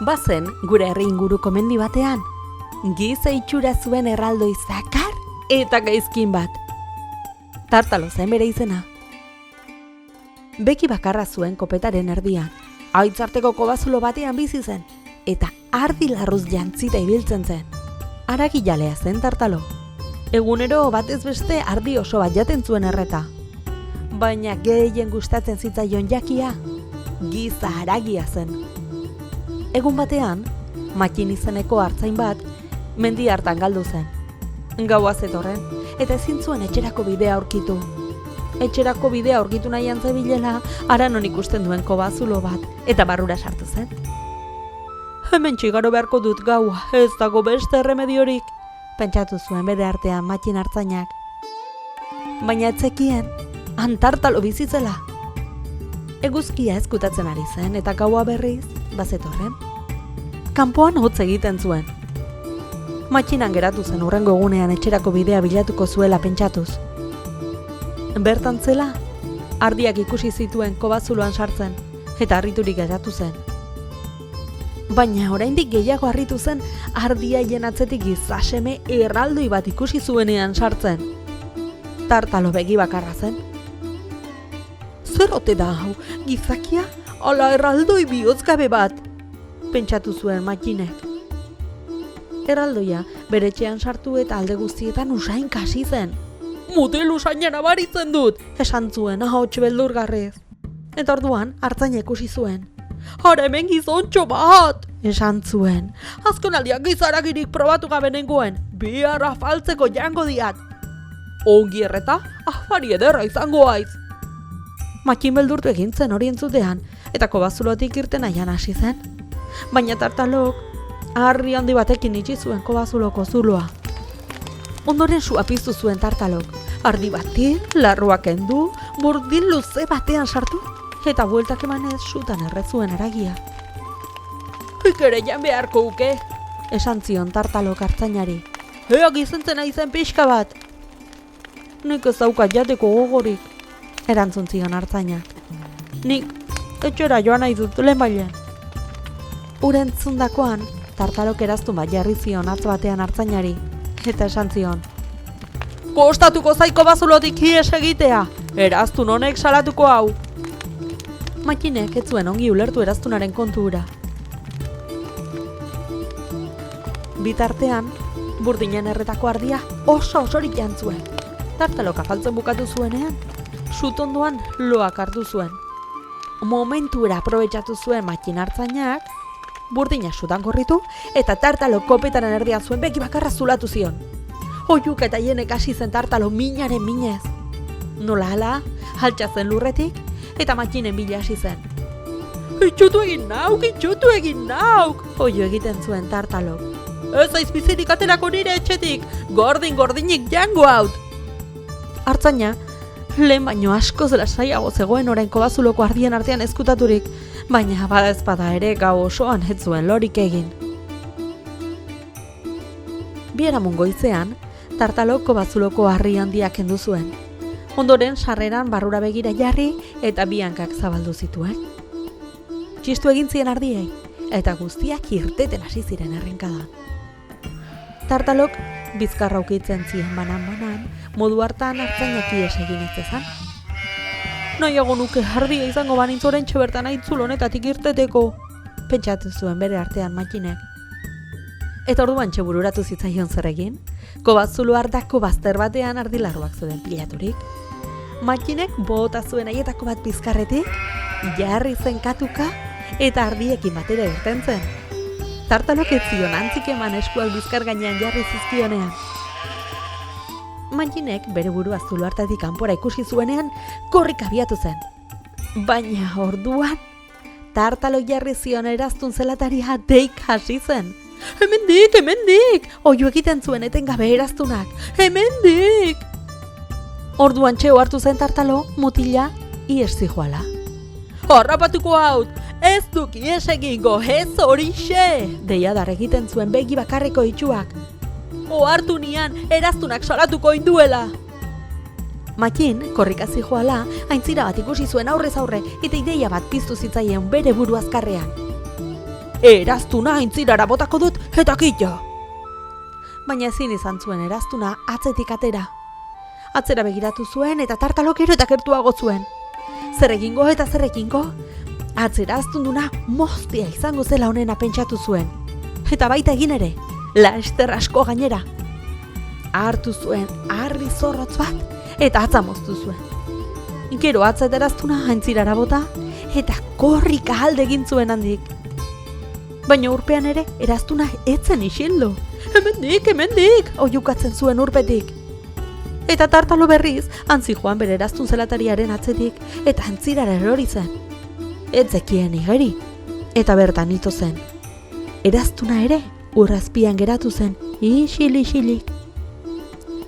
Bazen, gure herri inguruko mendi batean, giza itxura zuen erraldoi zakar eta gaizkin bat. Tartalo zen bere izena. Beki bakarra zuen kopetaren erdian, aitzarteko kobazulo batean bizi zen, eta ardi larruz jantzita ibiltzen zen. Aragijalea zen Tartalo. Egunero batez beste ardi oso bat jaten zuen erreta. Baina gehien gustatzen zitzaion jakia, giza haragia zen. Egun batean, Makin izeneko artzain bat, mendi hartan galdu zen. Gaua zetorren, eta ezin zuen etxerako bidea aurkitu. Etxerako bidea aurkitu nahian zebilela, hara non ikusten duen kobazulo bat, eta barrura sartu zen. Hemen txigaro beharko dut gaua, ez dago beste erremediorik, pentsatu zuen bere artean Makin artzainak. Baina etzekien, han Tartalo bizitzela. Eguzkia ezkutatzen ari zen, eta gaua berriz, bazetorren. Kanpoan hotz egiten zuen. Matxinan geratu zen hurrengo egunean etxerako bidea bilatuko zuela pentsatuz. Bertan zela, ardiak ikusi zituen kobazuloan sartzen, eta harriturik geratu zen. Baina oraindik gehiago harritu zen ardiaien atzetik gizaseme erraldoi bat ikusi zuenean sartzen. Tartalo begi bakarra zen. Zer ote da hau, gizakia, ala erraldoi bihozgabe bat, pentsatu zuen Makinek. Erraldoia bere etxean sartu eta alde guztietan usain kasi zen. Mutil usaina nabaritzen dut, esan zuen ahots beldurgarrez. Eta orduan hartzaina ikusi zuen. Hara hemen gizontxo bat, esan zuen. Azkenaldian gizaragirik probatu gabe nengoen, bihar afaltzeko jango diat. Ongi erreta, afari ederra izango haiz. Makin beldurtu egin zen hori entzutean, eta kobazulotik irten nahian hasi zen. Baina Tartalok, harri handi batekin itxi zuen kobazuloko zuloa. Ondoren sua piztu zuen Tartalok, ardi batin, larruak kendu, burdin luze batean sartu, eta bueltak emanez sutan errezuen aragia. Ikere jan beharko uke, esan zion Tartalok artzainari. Ea gizentzen aizen pixka bat. Nik ez daukat jateko gogorik, erantzun zion artzainak. Nik etxera joan nahi dut lehenbailen. Urentzundakoan, Tartalok eraztu bat jarri zion atz batean artzainari, eta esan zion. Kostatuko zaiko bazulotik hies egitea, eraztun honek salatuko hau. Makinek ez zuen ongi ulertu eraztunaren kontura. Bitartean, burdinen erretako ardia osorik jantzuen. Tartalok afaltzen bukatu zuenean, sutondoan loak hartu zuen. Momentura aprobetxatu zuen Makin artzainak, burdina sutan korritu, eta Tartalo kopetaren erdian zuen beki bakarra zulatu zion. Oiuk eta hienek hasi zen Tartalo minaren minez. Nola hala, altxa zen lurretik, eta Makinen bila hasi zen. Itxutu egin nauk, oio egiten zuen Tartalok. Ez aiz bizirik aterako nire etxetik, gordinik jango haut. Artzaina, lehen baino askoz lasaiago zegoen orain kobazuloko ardien artean ezkutaturik, baina bada ezpada ere gau osoan ez zuen lorik egin. Biharamun goizean, Tartalok kobazuloko harri handiak kendu zuen. Ondoren sarreran barrura begira jarri eta bi hankak zabaldu zituen. Txistu egin zien ardiei, eta guztiak irteten hasi ziren errenkada. Tartalok bizkarra ukitzen zien banan, modu hartan artzainak ihes egin ez dezan. Nahiago nuke ardia izango banintz oraintxe bertan aitzul honetatik irteteko, pentsatu zuen bere artean Makinek. Eta orduan bururatu zitzaion zer egin, kobazulo ardako bazter batean ardilarruak zeuden pilaturik. Makinek bota zuen haietako bat bizkarretik, jarri zen katuka eta ardiekin batera irten zen. Tartalok ez zion antzik eman eskuak bizkar gainean jarri zizkionean. Makinek bere burua zulo hartatik kanpora ikusi zuenean korrik abiatu zen. Baina orduan, Tartalok jarri zion eraztun zelataria deik hasi zen. Hemendik, oio egiten zuen etengabe eraztunak, hemendik! Orduan txeo hartu zen Tartalo, mutila, ihes zijoala. Harrapatuko haut, ez duk ihes egingo, ez horixe! Deiadar egiten zuen begi bakarreko itxuak. Ohartu nian, eraztunak salatuko induela! Makin, korrika zijoala, aintzira bat ikusi zuen aurrez aurre, eta ideia bat piztu zitzaien bere buru azkarrean. Eraztuna aintzirara botako dut eta kito. Baina ezin izan zuen eraztuna atzetik atera. Atzera begiratu zuen eta tartalok gero eta gertuago zuen. Zer egingo eta zer egingo? Atzera aztunduna moztia izango zela honena pentsatu zuen. Eta baita egin ere, laster asko gainera. Hartu zuen harri zorrotz bat eta atza moztu zuen. Gero atza eta eraztuna aintzirara bota eta korrika alde egin zuen handik. Baina urpean ere eraztuna etzen isildu. Hemendik, oiukatzen zuen urpetik. Eta tartalo berriz, antzi joan bere eraztun zelatariaren atzetik eta antzirara erori zen. Ez zekien igeri, eta bertan ito zen. Eraztuna ere urrazpian geratu zen, isilik.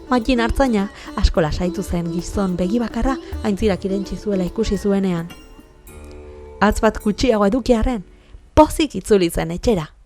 Makin hartzaina asko lasaitu zen gizon begi bakarra aintzirak irentsi zuela ikusi zuenean. Hatz bat gutxiago edukiarren, pozik itzuli zen etxera.